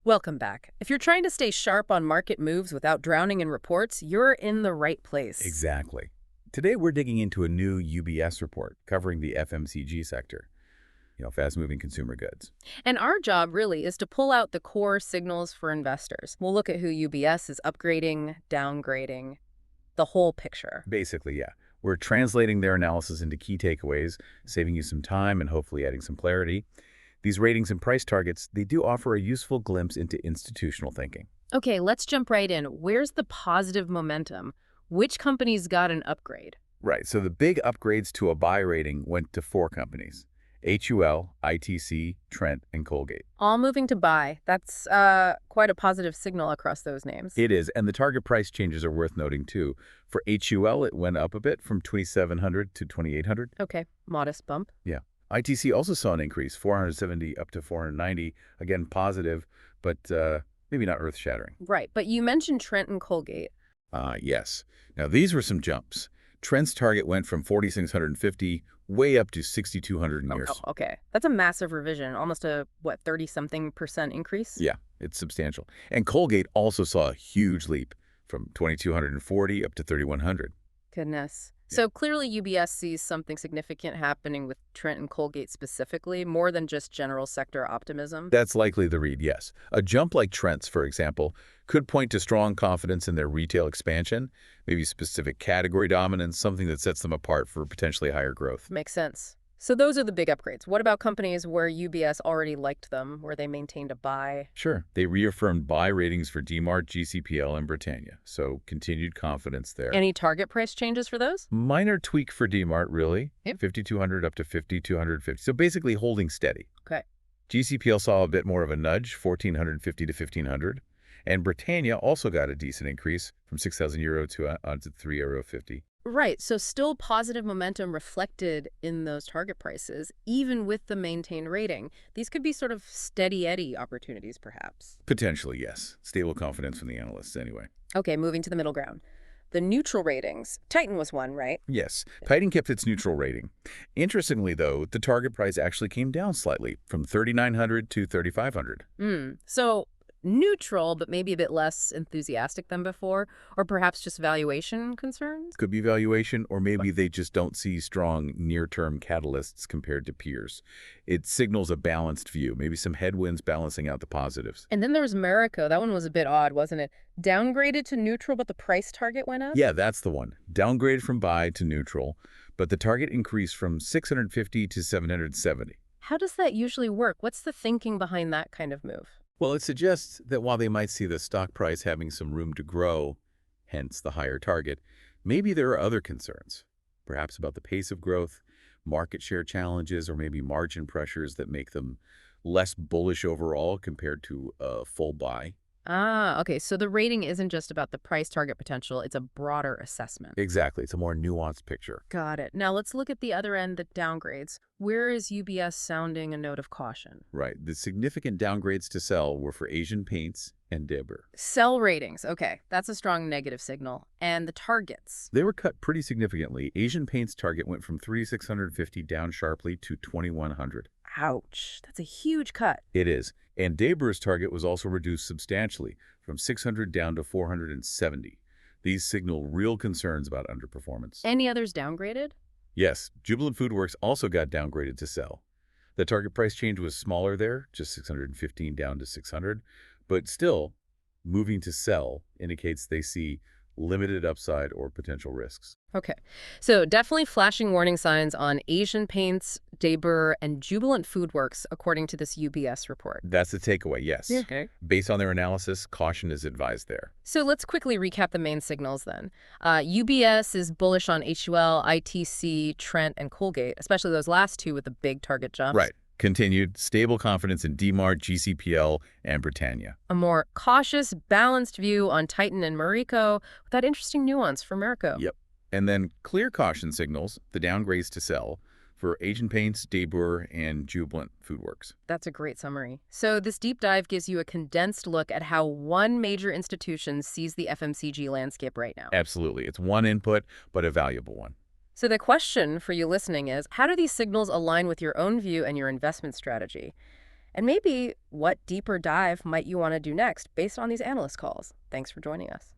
Welcome back. If you're trying to stay sharp on market moves without drowning in reports, you're in the right place. Exactly. Today, we're digging into a new UBS report covering the FMCG sector, fast-moving consumer goods. And our job really is to pull out the core signals for investors. We'll look at who UBS is upgrading, downgrading, the whole picture. Basically, yeah. We're translating their analysis into key takeaways, saving you some time and hopefully adding some clarity. These ratings and price targets, they do offer a useful glimpse into institutional thinking. Okay, let's jump right in. Where's the positive momentum? Which companies got an upgrade? Right, so the big upgrades to a buy rating went to 4 companies: HUL, ITC, Trent, and Colgate. All moving to buy. That's quite a positive signal across those names. It is, and the target price changes are worth noting too. For HUL, it went up a bit from 2,700 to 2,800. Okay, modest bump. Yeah. ITC also saw an increase, 470 up to 490. Again, positive, but maybe not earth-shattering. Right, but you mentioned Trent and Colgate. Yes. Now, these were some jumps. Trent's target went from 4,650 way up to 6,200 in years. Oh, okay. That's a massive revision, almost a, what, 30-something% increase? Yeah, it's substantial. And Colgate also saw a huge leap from 2,240 up to 3,100. Goodness. Yeah. So clearly UBS sees something significant happening with Trent and Colgate specifically, more than just general sector optimism. That's likely the read, yes. A jump like Trent's, for example, could point to strong confidence in their retail expansion, maybe specific category dominance, something that sets them apart for potentially higher growth. Makes sense. So those are the big upgrades. What about companies where UBS already liked them, where they maintained a buy? Sure. They reaffirmed buy ratings for DMart, GCPL, and Britannia, so continued confidence there. Any target price changes for those? Minor tweak for DMart, really. Yep. 5,200 up to 5,250. So basically holding steady. Okay. GCPL saw a bit more of a nudge, 1,450 to 1,500. And Britannia also got a decent increase from 6,000 euro to onto 3,50 euro. Right, so still positive momentum reflected in those target prices, even with the maintained rating. These could be sort of steady Eddie opportunities, perhaps. Potentially, yes. Stable confidence from the analysts, anyway. Okay, moving to the middle ground. The neutral ratings. Titan was one, right? Yes, Titan kept its neutral rating. Interestingly, though, the target price actually came down slightly from 3,900 to 3,500. So neutral, but maybe a bit less enthusiastic than before, or perhaps just valuation concerns? Could be valuation, or maybe they just don't see strong near-term catalysts compared to peers. It signals a balanced view, maybe some headwinds balancing out the positives. And then there was Marico. That one was a bit odd, wasn't it? Downgraded to neutral, but the price target went up? Yeah, that's the one. Downgraded from buy to neutral, but the target increased from 650 to 770. How does that usually work? What's the thinking behind that kind of move? Well, it suggests that while they might see the stock price having some room to grow, hence the higher target, maybe there are other concerns, perhaps about the pace of growth, market share challenges, or maybe margin pressures that make them less bullish overall compared to a full buy. Okay, so the rating isn't just about the price target potential, it's a broader assessment. Exactly. It's a more nuanced picture. Got it. Now let's look at the other end, the downgrades. Where is UBS sounding a note of caution? Right. The significant downgrades to sell were for Asian paints and Dibber. Sell ratings. Okay, that's a strong negative signal. And the targets. They were cut pretty significantly. Asian paints target went from 3,650 down sharply to 2,100. Ouch, that's a huge cut. It is. And Daybur's target was also reduced substantially, from 600 down to 470. These signal real concerns about underperformance. Any others downgraded? Yes, Jubilant FoodWorks also got downgraded to sell. The target price change was smaller there, just 615 down to 600, but still, moving to sell indicates they see limited upside or potential risks. Okay, so definitely flashing warning signs on Asian Paints, Dayber, and Jubilant FoodWorks, according to this UBS report. That's the takeaway, yes. Okay. Based on their analysis, caution is advised there. So let's quickly recap the main signals then. UBS is bullish on HUL, ITC, Trent, and Colgate, especially those last two with the big target jumps. Right. Continued stable confidence in DMart, GCPL, and Britannia. A more cautious, balanced view on Titan and Marico, with that interesting nuance for Marico. Yep. And then clear caution signals, the downgrades to sell, for Asian Paints, Dayber, and Jubilant FoodWorks. That's a great summary. So this deep dive gives you a condensed look at how one major institution sees the FMCG landscape right now. Absolutely. It's one input, but a valuable one. So the question for you listening is, how do these signals align with your own view and your investment strategy? And maybe what deeper dive might you want to do next based on these analyst calls. Thanks for joining us.